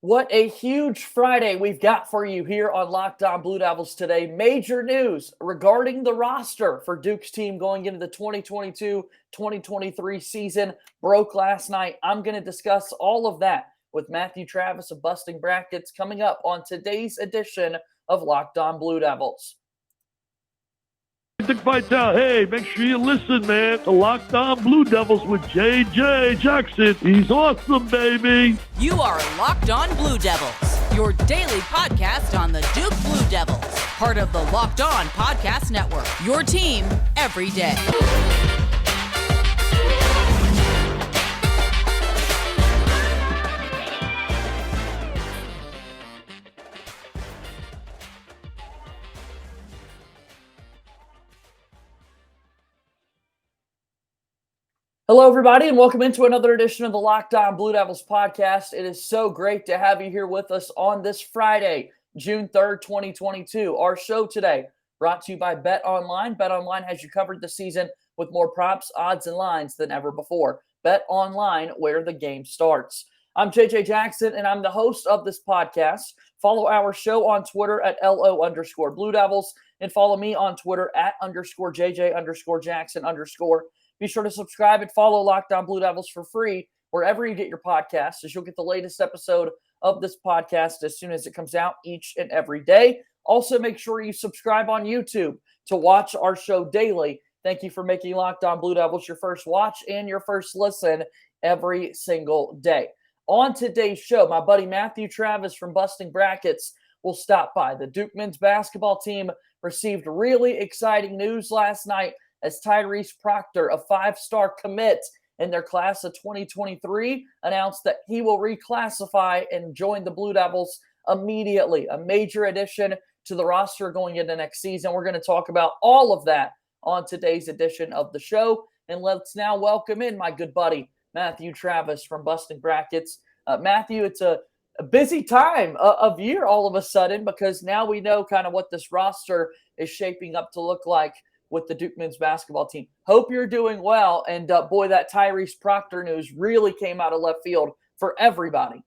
What a huge Friday we've got for you here on Locked On Blue Devils today. Major news regarding the roster for Duke's team going into the 2022-2023 season broke last night. I'm going to discuss all of that with Matthew Travis of Busting Brackets coming up on today's edition of Locked On Blue Devils. Vital. Hey, make sure you listen, man, to Locked On Blue Devils with JJ Jackson. He's awesome, baby. You are Locked On Blue Devils, your daily podcast on the Duke Blue Devils, part of the Locked On Podcast Network, your team every day. Hello, everybody, and welcome into another edition of the Locked On Blue Devils podcast. It is so great to have you here with us on this Friday, June 3rd, 2022. Our show today brought to you by BetOnline. BetOnline has you covered this season with more props, odds, and lines than ever before. BetOnline, where the game starts. I'm JJ Jackson, and I'm the host of this podcast. Follow our show on Twitter at LO_Blue Devils, and follow me on Twitter at _JJ_Jackson_. Be sure to subscribe and follow Locked On Blue Devils for free wherever you get your podcasts, as you'll get the latest episode of this podcast as soon as it comes out each and every day. Also, make sure you subscribe on YouTube to watch our show daily. Thank you for making Locked On Blue Devils your first watch and your first listen every single day. On today's show, my buddy Matthew Travis from Busting Brackets will stop by. The Duke men's basketball team received really exciting news last night as Tyrese Proctor, a five-star commit in their class of 2023, announced that he will reclassify and join the Blue Devils immediately. A major addition to the roster going into next season. We're going to talk about all of that on today's edition of the show. And let's now welcome in my good buddy, Matthew Travis from Busting Brackets. Matthew, it's a busy time of year all of a sudden, because now we know kind of what this roster is shaping up to look like with the Duke men's basketball team. Hope you're doing well. And boy, that Tyrese Proctor news really came out of left field for everybody.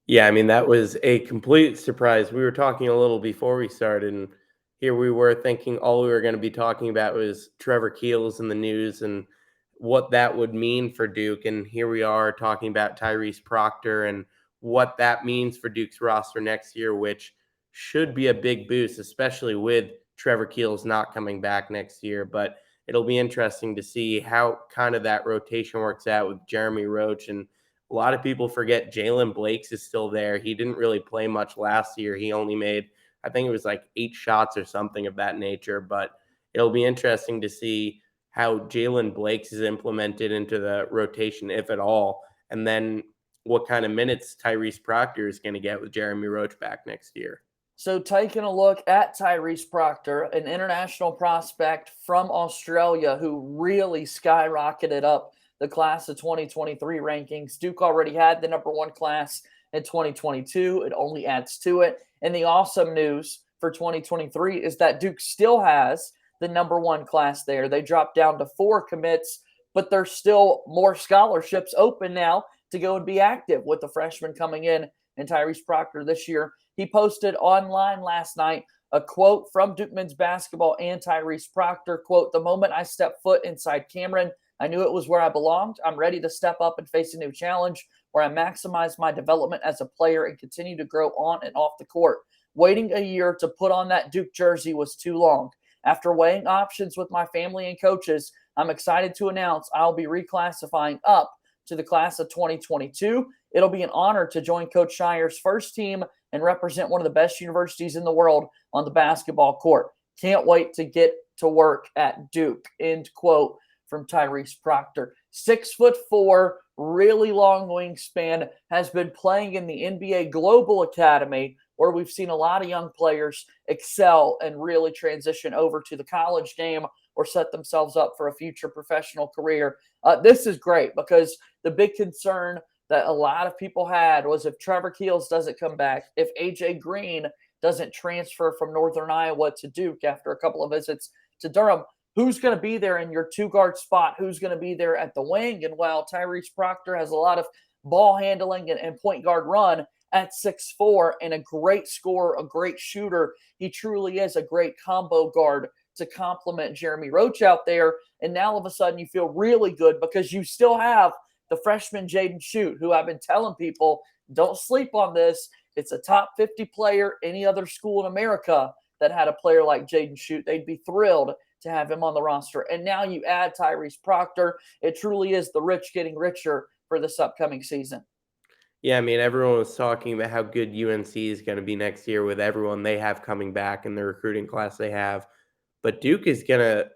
Yeah, I mean, that was a complete surprise. We were talking a little before we started, and here we were thinking all we were going to be talking about was Trevor Keels in the news and what that would mean for Duke. And here we are talking about Tyrese Proctor and what that means for Duke's roster next year, which should be a big boost, especially with Trevor Keels not coming back next year. But it'll be interesting to see how kind of that rotation works out with Jeremy Roach. And a lot of people forget Jalen Blakes is still there. He didn't really play much last year. He only made, I think it was like 8 shots or something of that nature. But it'll be interesting to see how Jalen Blakes is implemented into the rotation, if at all. And then what kind of minutes Tyrese Proctor is going to get with Jeremy Roach back next year. So taking a look at Tyrese Proctor, an international prospect from Australia who really skyrocketed up the class of 2023 rankings. Duke already had the number one class in 2022. It only adds to it. And the awesome news for 2023 is that Duke still has the number one class there. They dropped down to 4 commits, but there's still more scholarships open now to go and be active with the freshmen coming in and Tyrese Proctor this year. He posted online last night a quote from Duke men's basketball and Tyrese Proctor. Quote, "The moment I stepped foot inside Cameron, I knew it was where I belonged. I'm ready to step up and face a new challenge where I maximize my development as a player and continue to grow on and off the court. Waiting a year to put on that Duke jersey was too long. After weighing options with my family and coaches, I'm excited to announce I'll be reclassifying up to the class of 2022. It'll be an honor to join Coach Shyre's first team and represent one of the best universities in the world on the basketball court. Can't wait to get to work at Duke." End quote from Tyrese Proctor. 6'4", really long wingspan, has been playing in the NBA Global Academy, where we've seen a lot of young players excel and really transition over to the college game or set themselves up for a future professional career. This is great because the big concern that a lot of people had was if Trevor Keels doesn't come back, if A.J. Green doesn't transfer from Northern Iowa to Duke after a couple of visits to Durham, who's going to be there in your two-guard spot? Who's going to be there at the wing? And while Tyrese Proctor has a lot of ball handling and point guard run, at 6'4" and a great scorer, a great shooter. He truly is a great combo guard to complement Jeremy Roach out there. And now all of a sudden you feel really good because you still have the freshman Jaden Schutt, who I've been telling people, don't sleep on this. It's a top 50 player. Any other school in America that had a player like Jaden Schutt, they'd be thrilled to have him on the roster. And now you add Tyrese Proctor. It truly is the rich getting richer for this upcoming season. Yeah, I mean, everyone was talking about how good UNC is going to be next year with everyone they have coming back in the recruiting class they have. But Duke is gonna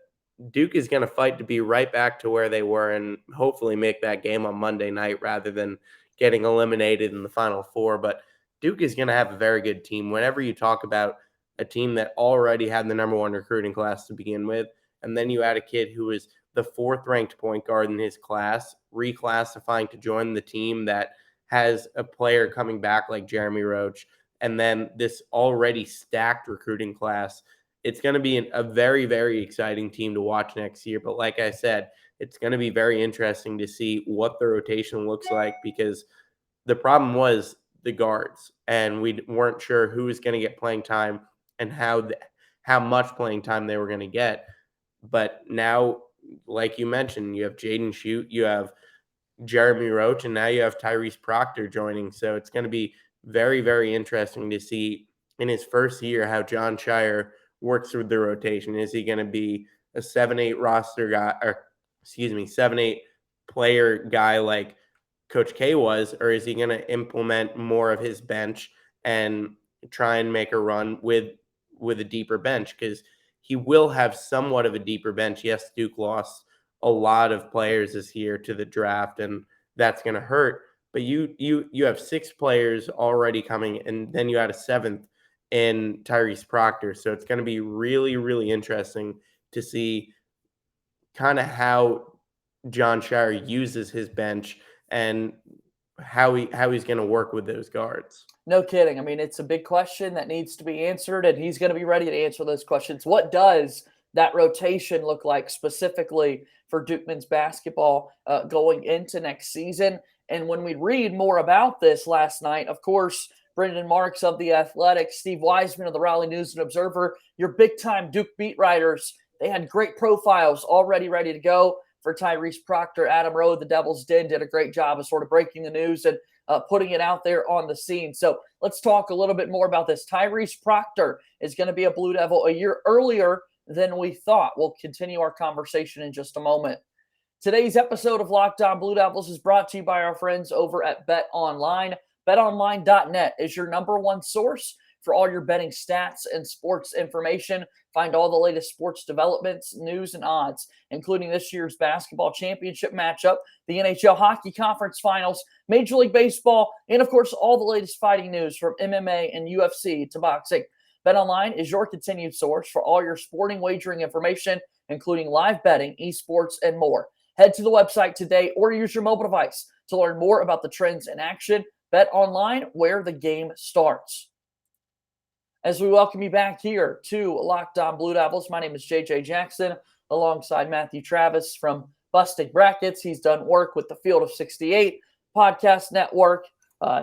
fight to be right back to where they were and hopefully make that game on Monday night rather than getting eliminated in the Final Four. But Duke is gonna have a very good team. Whenever you talk about a team that already had the number one recruiting class to begin with, and then you add a kid who is the fourth ranked point guard in his class, reclassifying to join the team that has a player coming back like Jeremy Roach, and then this already stacked recruiting class, it's going to be a very, very exciting team to watch next year. But like I said, it's going to be very interesting to see what the rotation looks like because the problem was the guards, and we weren't sure who was going to get playing time and how much playing time they were going to get. But now, like you mentioned, you have Jaden Schutt, you have Jeremy Roach, and now you have Tyrese Proctor joining. So it's going to be very, very interesting to see in his first year how John Shyre works with the rotation. Is he going to be a 7-8 roster guy, or 7-8 player guy like Coach K was, or is he going to implement more of his bench and try and make a run with a deeper bench? Because he will have somewhat of a deeper bench. Yes, Duke lost a lot of players this year to the draft, and that's going to hurt. But you have 6 players already coming, and then you add a 7th in Tyrese Proctor. So it's going to be really, really interesting to see kind of how John Shyre uses his bench and how he's going to work with those guards. No kidding. I mean, it's a big question that needs to be answered, and he's going to be ready to answer those questions. What does that rotation look like specifically for Duke men's basketball going into next season? And when we read more about this last night, of course, Brendan Marks of The Athletic, Steve Wiseman of the Raleigh News and Observer, your big-time Duke beat writers, they had great profiles already ready to go for Tyrese Proctor. Adam Rowe, the Devils did a great job of sort of breaking the news and putting it out there on the scene. So let's talk a little bit more about this. Tyrese Proctor is going to be a Blue Devil a year earlier than we thought. We'll continue our conversation in just a moment. Today's episode of Locked On Blue Devils is brought to you by our friends over at BetOnline. BetOnline.net is your number one source for all your betting stats and sports information. Find all the latest sports developments, news, and odds, including this year's basketball championship matchup, the NHL Hockey Conference Finals, Major League Baseball, and, of course, all the latest fighting news from MMA and UFC to boxing. BetOnline is your continued source for all your sporting wagering information, including live betting, esports, and more. Head to the website today or use your mobile device to learn more about the trends in action. BetOnline, where the game starts. As we welcome you back here to Locked On Blue Devils, my name is JJ Jackson, alongside Matthew Travis from Busting Brackets. He's done work with the Field of 68 podcast network.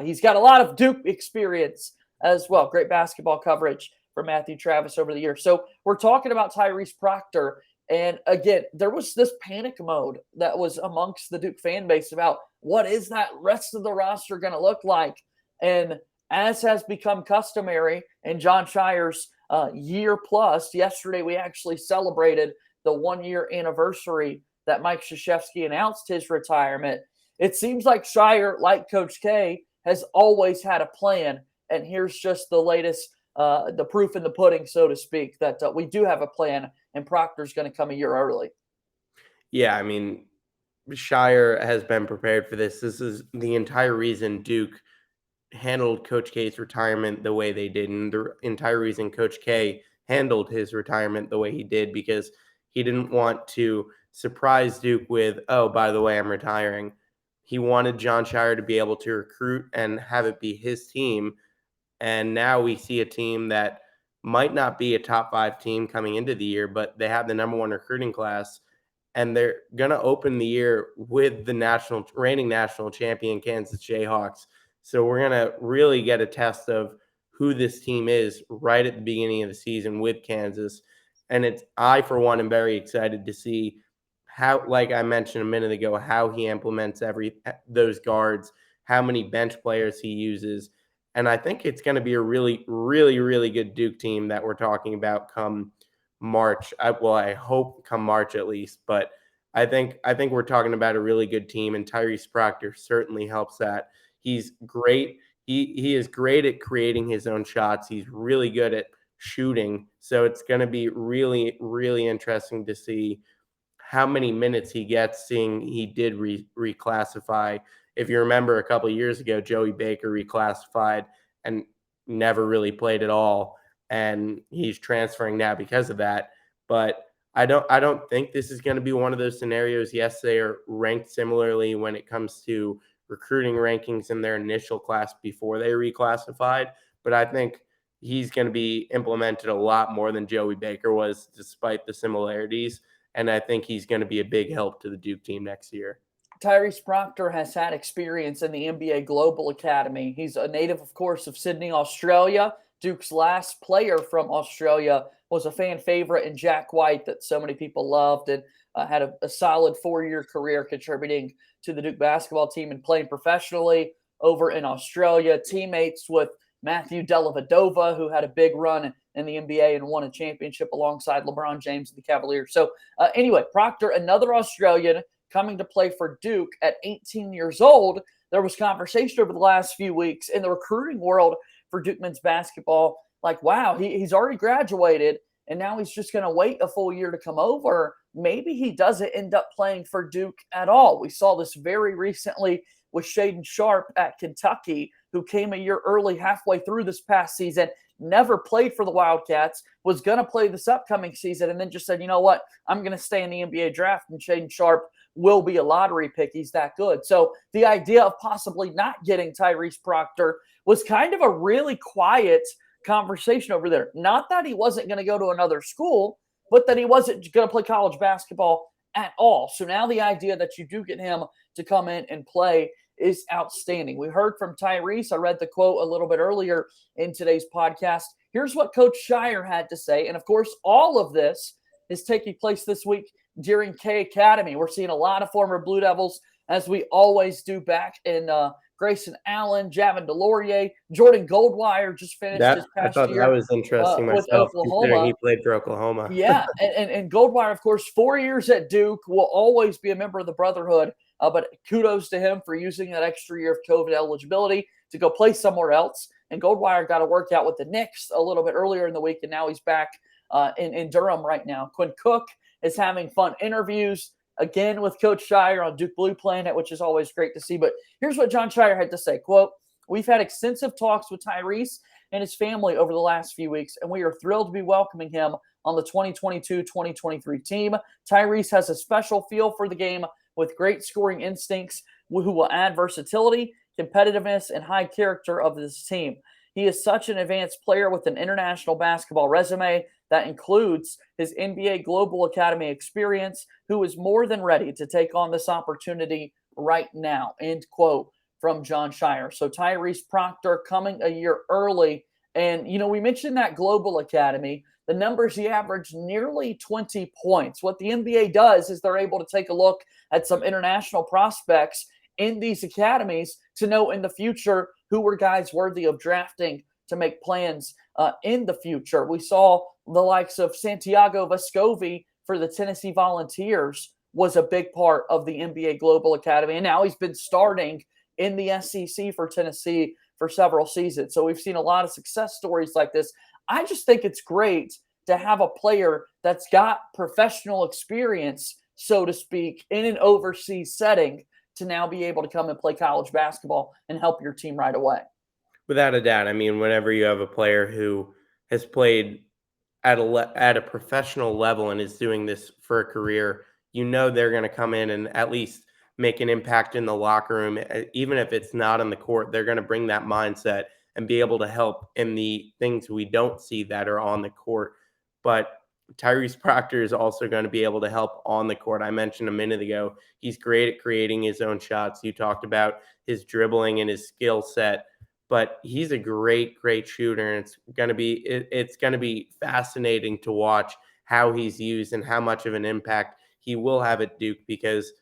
He's got a lot of Duke experience as well. Great basketball coverage for Matthew Travis over the years. So we're talking about Tyrese Proctor. And again, there was this panic mode that was amongst the Duke fan base about what is that rest of the roster going to look like? And as has become customary in John Shyre's year plus, yesterday we actually celebrated the 1-year anniversary that Mike Krzyzewski announced his retirement. It seems like Shyre, like Coach K, has always had a plan. And here's just the latest, the proof in the pudding, so to speak, that we do have a plan and Proctor's going to come a year early. Yeah, I mean, Shyre has been prepared for this. This is the entire reason Duke handled Coach K's retirement the way they did, and the entire reason Coach K handled his retirement the way he did, because he didn't want to surprise Duke with, oh, by the way, I'm retiring. He wanted John Shyre to be able to recruit and have it be his team. And now we see a team that might not be a top 5 team coming into the year, but they have the number 1 recruiting class, and they're going to open the year with the reigning national champion Kansas Jayhawks So we're going to really get a test of who this team is right at the beginning of the season with Kansas. And I, for one, am very excited to see how, like I mentioned a minute ago, how he implements those guards, how many bench players he uses. And I think it's going to be a really, really, really good Duke team that we're talking about come March. I hope come March at least, but I think we're talking about a really good team, and Tyrese Proctor certainly helps that. He's great. He is great at creating his own shots. He's really good at shooting. So it's going to be really, really interesting to see how many minutes he gets, seeing he did reclassify. If you remember a couple of years ago, Joey Baker reclassified and never really played at all. And he's transferring now because of that. But I don't think this is going to be one of those scenarios. Yes, they are ranked similarly when it comes to recruiting rankings in their initial class before they reclassified. But I think he's going to be implemented a lot more than Joey Baker was, despite the similarities. And I think he's going to be a big help to the Duke team next year. Tyrese Proctor has had experience in the NBA Global Academy. He's a native, of course, of Sydney, Australia. Duke's last player from Australia was a fan favorite in Jack White that so many people loved, and had a solid 4-year career contributing to the Duke basketball team and playing professionally over in Australia. Teammates with Matthew Dellavedova, who had a big run in the NBA and won a championship alongside LeBron James and the Cavaliers. So anyway, Proctor, another Australian, coming to play for Duke at 18 years old. There was conversation over the last few weeks in the recruiting world for Duke men's basketball, like, wow, he's already graduated, and now he's just going to wait a full year to come over. Maybe he doesn't end up playing for Duke at all. We saw this very recently with Shaedon Sharpe at Kentucky, who came a year early, halfway through this past season, never played for the Wildcats, was going to play this upcoming season, and then just said, you know what, I'm going to stay in the NBA draft, and Shaedon Sharpe will be a lottery pick. He's that good. So the idea of possibly not getting Tyrese Proctor was kind of a really quiet conversation over there. Not that he wasn't going to go to another school, but that he wasn't going to play college basketball at all. So now the idea that you do get him to come in and play is outstanding. We heard from Tyrese. I read the quote a little bit earlier in today's podcast. Here's what Coach Shyre had to say. And of course, all of this is taking place this week during K Academy. We're seeing a lot of former Blue Devils, as we always do, back in Grayson Allen, Javin DeLaurier, Jordan Goldwire just finished his past year. I thought that was interesting with myself, Oklahoma. He played for Oklahoma. Yeah, and Goldwire, of course, 4 years at Duke, will always be a member of the Brotherhood. But kudos to him for using that extra year of COVID eligibility to go play somewhere else. And Goldwire got to work out with the Knicks a little bit earlier in the week, and now he's back in Durham right now. Quinn Cook is having fun interviews, again, with Coach Shyre on Duke Blue Planet, which is always great to see. But here's what Jon Shyre had to say, quote, "We've had extensive talks with Tyrese and his family over the last few weeks, and we are thrilled to be welcoming him on the 2022-2023 team. Tyrese has a special feel for the game with great scoring instincts who will add versatility, competitiveness, and high character of this team. He is such an advanced player with an international basketball resume that includes his NBA Global Academy experience, who is more than ready to take on this opportunity right now," end quote from Jon Shyre. So Tyrese Proctor coming a year early. And, you know, we mentioned that Global Academy. The numbers, he averaged nearly 20 points. What the NBA does is they're able to take a look at some international prospects in these academies to know in the future who were guys worthy of drafting to make plans in the future. We saw the likes of Santiago Vescovi for the Tennessee Volunteers was a big part of the NBA Global Academy. And now he's been starting in the SEC for Tennessee for several seasons. So we've seen a lot of success stories like this. I just think it's great to have a player that's got professional experience, so to speak, in an overseas setting to now be able to come and play college basketball and help your team right away. Without a doubt. I mean, whenever you have a player who has played at a professional level and is doing this for a career, you know they're going to come in and at least make an impact in the locker room. Even if it's not on the court, they're going to bring that mindset and be able to help in the things we don't see that are on the court. But Tyrese Proctor is also going to be able to help on the court. I mentioned a minute ago, he's great at creating his own shots. You talked about his dribbling and his skill set, but he's a great shooter. And it's going to be fascinating to watch how he's used and how much of an impact he will have at Duke, because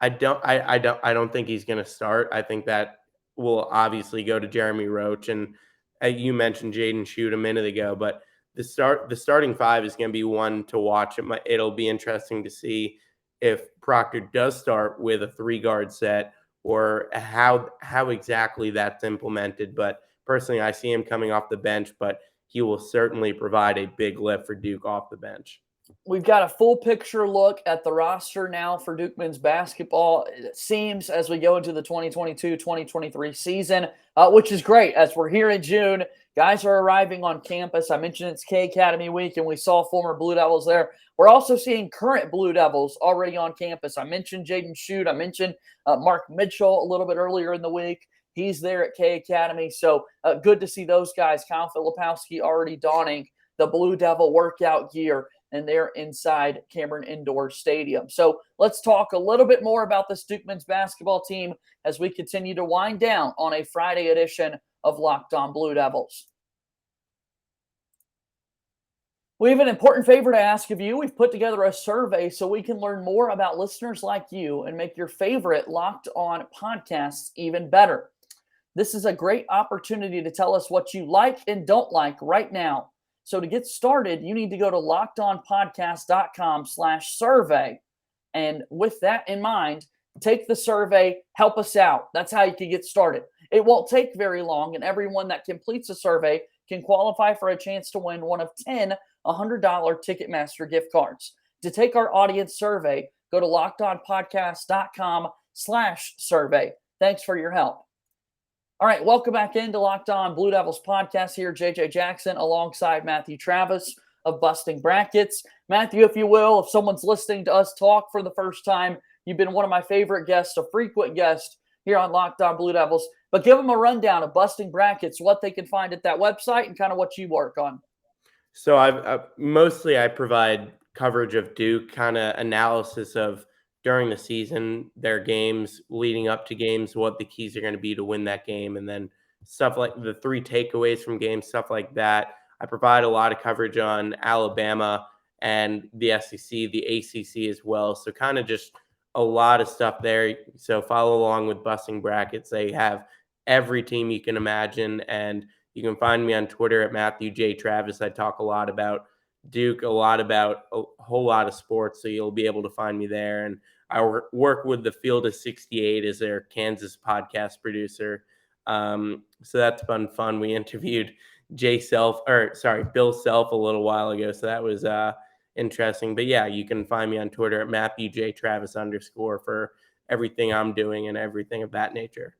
I don't think he's going to start. I think that will obviously go to Jeremy Roach, and you mentioned Jaden Schutt a minute ago, but the starting five is going to be one to watch. It'll be interesting to see if Proctor does start with a 3-guard set, or how exactly that's implemented. But personally, I see him coming off the bench, but he will certainly provide a big lift for Duke off the bench. We've got a full picture look at the roster now for Duke men's basketball. It seems as we go into the 2022-2023 season, which is great as we're here in June. Guys are arriving on campus. I mentioned it's K Academy week, and we saw former Blue Devils there. We're also seeing current Blue Devils already on campus. I mentioned Jaden Schutt. I mentioned Mark Mitchell a little bit earlier in the week. He's there at K Academy. So good to see those guys. Kyle Filipowski already donning the Blue Devil workout gear, and they're inside Cameron Indoor Stadium. So let's talk a little bit more about this Duke men's basketball team as we continue to wind down on a Friday edition of Locked On Blue Devils. We have an important favor to ask of you. We've put together a survey so we can learn more about listeners like you and make your favorite Locked On podcasts even better. This is a great opportunity to tell us what you like and don't like right now. So to get started, you need to go to lockedonpodcast.com/survey. And with that in mind, take the survey, help us out. That's how you can get started. It won't take very long, and everyone that completes a survey can qualify for a chance to win one of 10 $100 Ticketmaster gift cards. To take our audience survey, go to lockedonpodcast.com/survey. Thanks for your help. All right, welcome back into Locked On Blue Devils podcast here. JJ Jackson alongside Matthew Travis of Busting Brackets. Matthew, if you will, if someone's listening to us talk for the first time, you've been one of my favorite guests, a frequent guest here on Locked On Blue Devils. But give them a rundown of Busting Brackets, what they can find at that website, and kind of what you work on. So I provide coverage of Duke, kind of analysis of during the season, their games leading up to games, what the keys are going to be to win that game, and then stuff like the 3 takeaways from games, stuff like that. I provide a lot of coverage on Alabama and the SEC, the ACC as well. So kind of just a lot of stuff there. So follow along with Busting Brackets. They have every team you can imagine, and you can find me on Twitter at Matthew J. Travis. I talk a lot about Duke, a whole lot of sports, so you'll be able to find me there. And I work with the Field of 68 as their Kansas podcast producer. So that's been fun. We interviewed Bill Self a little while ago, so that was interesting. But yeah, you can find me on Twitter at Matthew J. Travis _ for everything I'm doing and everything of that nature.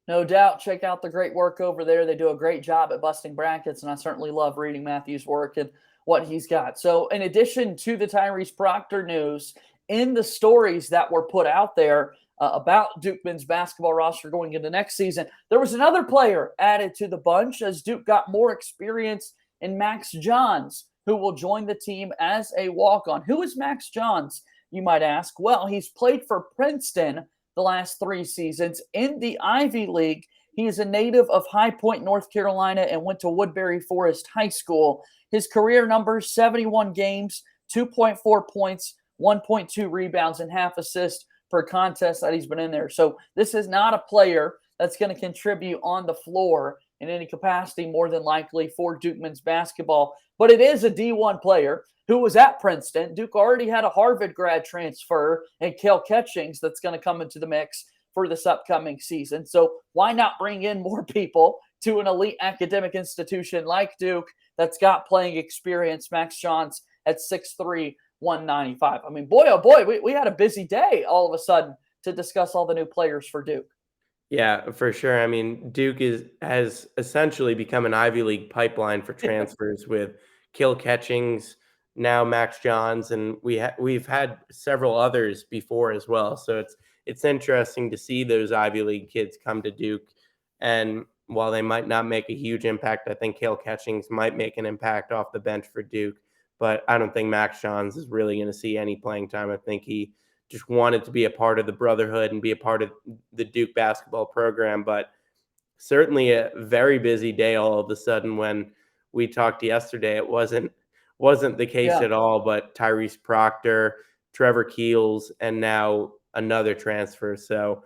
No doubt. Check out the great work over there. They do a great job at Busting Brackets, and I certainly love reading Matthew's work and what he's got. So in addition to the Tyrese Proctor news, in the stories that were put out there about Duke men's basketball roster going into next season, there was another player added to the bunch as Duke got more experience in Max Johns, who will join the team as a walk-on. Who is Max Johns, you might ask? Well, he's played for Princeton the last 3 seasons in the Ivy League. He is a native of High Point, North Carolina, and went to Woodbury Forest High School. His career numbers, 71 games, 2.4 points, 1.2 rebounds, and half assist per contest that he's been in there. So this is not a player that's going to contribute on the floor in any capacity, more than likely, for Duke men's basketball. But it is a D1 player who was at Princeton. Duke already had a Harvard grad transfer and Cale Catchings that's going to come into the mix for this upcoming season. So why not bring in more people to an elite academic institution like Duke that's got playing experience? Max Johns at 6'3", 195. I mean, boy, oh boy, we had a busy day all of a sudden to discuss all the new players for Duke. Yeah, for sure. I mean, Duke has essentially become an Ivy League pipeline for transfers with Cale Catchings, now Max Johns, and we've had several others before as well. So it's interesting to see those Ivy League kids come to Duke. And while they might not make a huge impact, I think Cale Catchings might make an impact off the bench for Duke. but I don't think Max Johns is really going to see any playing time. I think he just wanted to be a part of the brotherhood and be a part of the Duke basketball program. But certainly a very busy day all of a sudden. When we talked yesterday, it wasn't the case Yeah. at all. But Tyrese Proctor, Trevor Keels, and now another transfer. So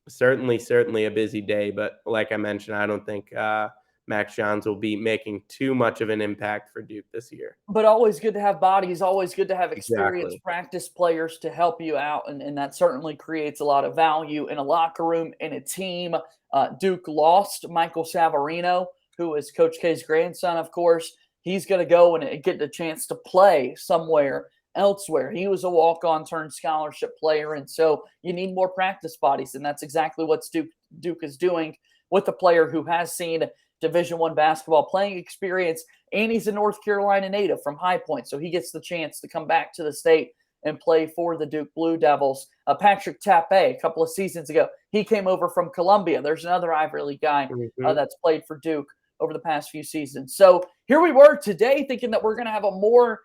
certainly a busy day. But like I mentioned, I don't think Max Johns will be making too much of an impact for Duke this year. But always good to have bodies, always good to have Exactly. experienced practice players to help you out. And that certainly creates a lot of value in a locker room, in a team. Duke lost Michael Savarino, who is Coach K's grandson, of course. He's going to go and get the chance to play somewhere elsewhere. He was a walk-on turned scholarship player. And so you need more practice bodies. And that's exactly what Duke is doing with a player who has seen Division I basketball playing experience, and he's a North Carolina native from High Point, so he gets the chance to come back to the state and play for the Duke Blue Devils. Patrick Tape, a couple of seasons ago, he came over from Columbia. There's another Ivy League guy that's played for Duke over the past few seasons. So here we were today thinking that we're going to have a more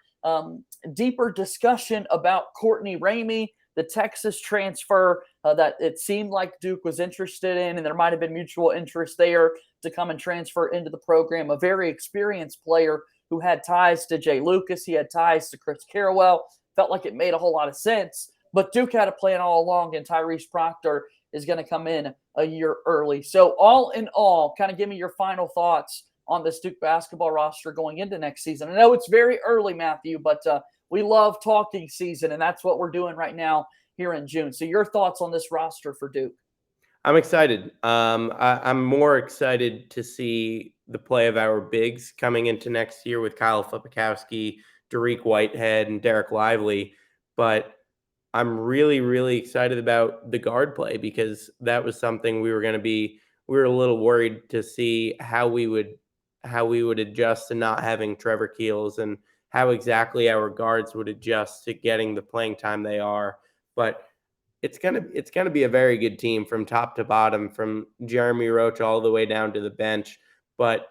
deeper discussion about Courtney Ramey, the Texas transfer that it seemed like Duke was interested in, and there might have been mutual interest there to come and transfer into the program. A very experienced player who had ties to Jay Lucas. He had ties to Chris Carrawell. Felt like it made a whole lot of sense. But Duke had a plan all along, and Tyrese Proctor is going to come in a year early. So all in all, kind of give me your final thoughts on this Duke basketball roster going into next season. I know it's very early, Matthew, but we love talking season, and that's what we're doing right now here in June. So your thoughts on this roster for Duke? I'm excited. I'm more excited to see the play of our bigs coming into next year with Kyle Flipikowski, Dariq Whitehead, and Derek Lively. But I'm really excited about the guard play, because that was something we were a little worried to see how we would adjust to not having Trevor Keels, and how exactly our guards would adjust to getting the playing time they are. But it's gonna be a very good team from top to bottom, from Jeremy Roach all the way down to the bench. But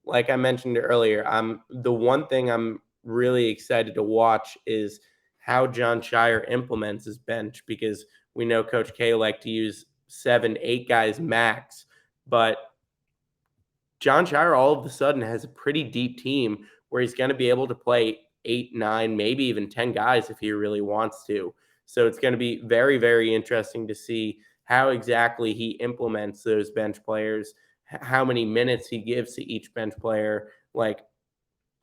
like I mentioned earlier, the one thing I'm really excited to watch is how John Shyre implements his bench, because we know Coach K liked to use 7-8 guys max, but John Shyre all of a sudden has a pretty deep team where he's going to be able to play 8, 9, maybe even 10 guys if he really wants to. So it's going to be very interesting to see how exactly he implements those bench players, how many minutes he gives to each bench player, like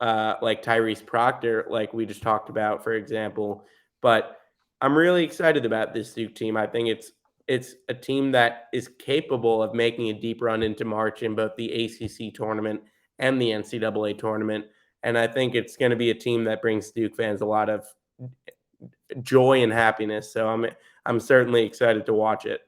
Tyrese Proctor, like we just talked about, for example. But I'm really excited about this Duke team. I think it's a team that is capable of making a deep run into March in both the ACC tournament and the NCAA tournament. And I think it's going to be a team that brings Duke fans a lot of joy and happiness. So I'm certainly excited to watch it.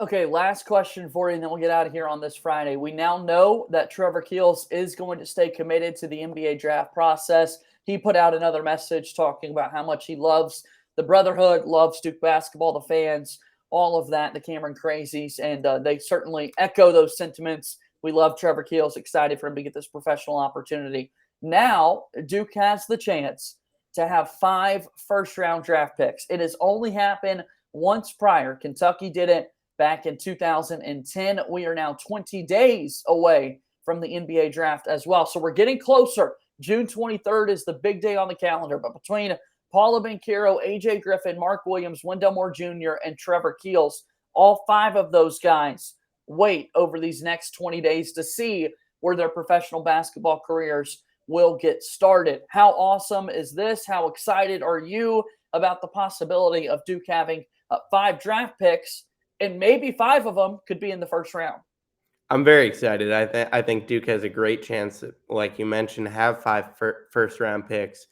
Okay, last question for you, and then we'll get out of here on this Friday. We now know that Trevor Keels is going to stay committed to the NBA draft process. He put out another message talking about how much he loves the brotherhood, loves Duke basketball, the fans, all of that, the Cameron Crazies, and they certainly echo those sentiments. We love Trevor Keels, excited for him to get this professional opportunity. Now, Duke has the chance to have 5 first-round draft picks. It has only happened once prior. Kentucky did it back in 2010. We are now 20 days away from the NBA draft as well. So we're getting closer. June 23rd is the big day on the calendar. But between Paula Banchero, AJ Griffin, Mark Williams, Wendell Moore Jr., and Trevor Keels, all 5 of those guys wait over these next 20 days to see where their professional basketball careers will get started. How awesome is this? How excited are you about the possibility of Duke having 5 draft picks, and maybe 5 of them could be in the first round? I'm very excited. I think Duke has a great chance, like you mentioned, have 5 first round picks.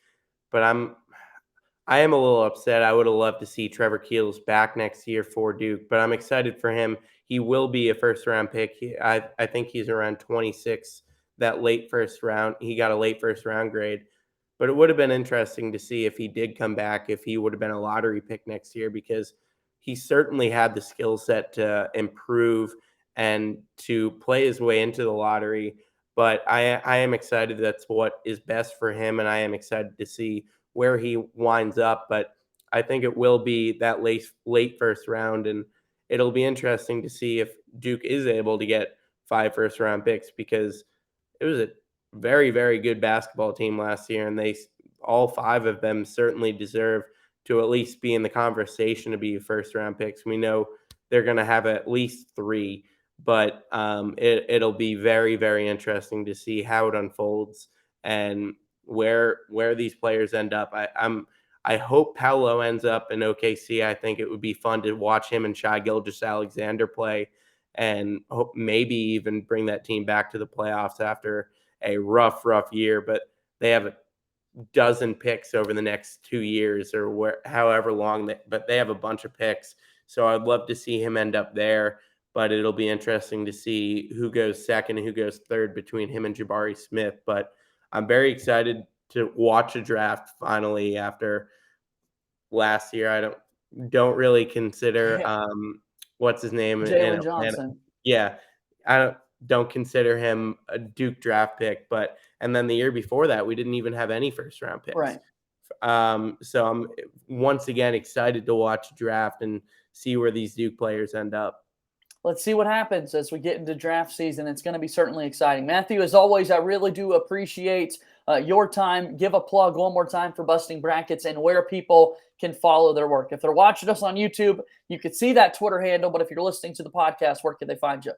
But I am a little upset. I would have loved to see Trevor Keels back next year for Duke, but I'm excited for him. He will be a first round pick. I think he's around 26. That late first round, he got a late first round grade. But it would have been interesting to see if he did come back, if he would have been a lottery pick next year, because he certainly had the skill set to improve and to play his way into the lottery. but I am excited. That's what is best for him, and I am excited to see where he winds up. But I think it will be that late first round, and it'll be interesting to see if Duke is able to get 5 first-round picks, because it was a very, very good basketball team last year, and all 5 of them certainly deserve to at least be in the conversation to be first-round picks. We know they're going to have at least 3, but it'll be very, very interesting to see how it unfolds and where these players end up. I hope Paolo ends up in OKC. I think it would be fun to watch him and Shai Gilgeous-Alexander play, and hope maybe even bring that team back to the playoffs after a rough year. But they have a dozen picks over the next 2 years, or however long, but they have a bunch of picks. So I'd love to see him end up there, but it'll be interesting to see who goes second and who goes third between him and Jabari Smith. But I'm very excited to watch a draft finally after last year. I don't really consider what's his name in Jalen Atlanta. Johnson. Yeah, I don't consider him a Duke draft pick, and then the year before that, we didn't even have any first round picks. Right. So I'm once again excited to watch a draft and see where these Duke players end up. Let's see what happens as we get into draft season. It's going to be certainly exciting. Matthew, as always, I really do appreciate your time. Give a plug one more time for Busting Brackets and where people can follow their work. If they're watching us on YouTube, you can see that Twitter handle, but if you're listening to the podcast, where can they find you?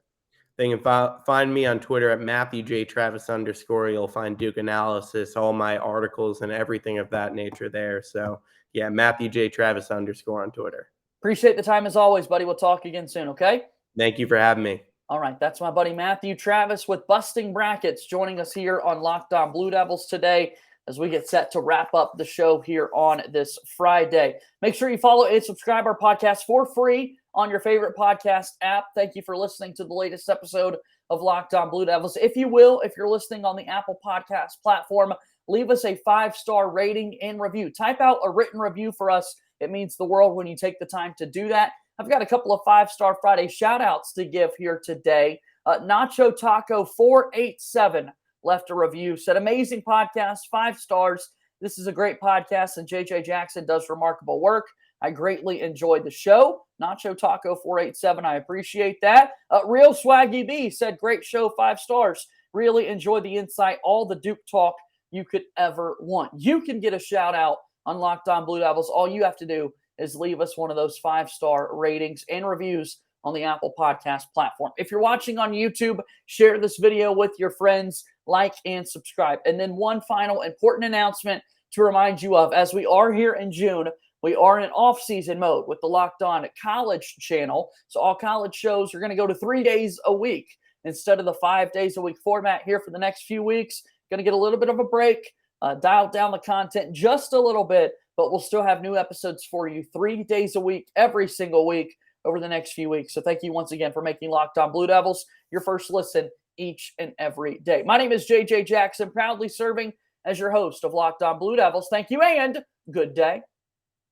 They can find me on Twitter at MatthewJTravis_. You'll find Duke Analysis, all my articles and everything of that nature there. So yeah, MatthewJTravis_ on Twitter. Appreciate the time as always, buddy. We'll talk again soon, okay? Thank you for having me. All right, that's my buddy Matthew Travis with Busting Brackets joining us here on Locked On Blue Devils today as we get set to wrap up the show here on this Friday. Make sure you follow and subscribe our podcast for free on your favorite podcast app. Thank you for listening to the latest episode of Locked On Blue Devils. If you will, if you're listening on the Apple Podcast platform, leave us a 5-star rating and review. Type out a written review for us. It means the world when you take the time to do that. I've got a couple of 5-star Friday shout-outs to give here today. Nacho Taco 487 left a review, said, amazing podcast, 5 stars. This is a great podcast, and JJ Jackson does remarkable work. I greatly enjoyed the show. Nacho Taco 487, I appreciate that. Real Swaggy B said, great show, 5 stars. Really enjoy the insight, all the Duke talk you could ever want. You can get a shout-out on Locked On Blue Devils. All you have to do is leave us one of those 5-star ratings and reviews on the Apple Podcast platform. If you're watching on YouTube, share this video with your friends, like and subscribe. And then one final important announcement to remind you of, as we are here in June, we are in off-season mode with the Locked On College channel. So all college shows are going to go to 3 days a week instead of the 5 days a week format here for the next few weeks. Going to get a little bit of a break, dial down the content just a little bit, but we'll still have new episodes for you 3 days a week, every single week over the next few weeks. So thank you once again for making Locked On Blue Devils your first listen each and every day. My name is JJ Jackson, proudly serving as your host of Locked On Blue Devils. Thank you and good day.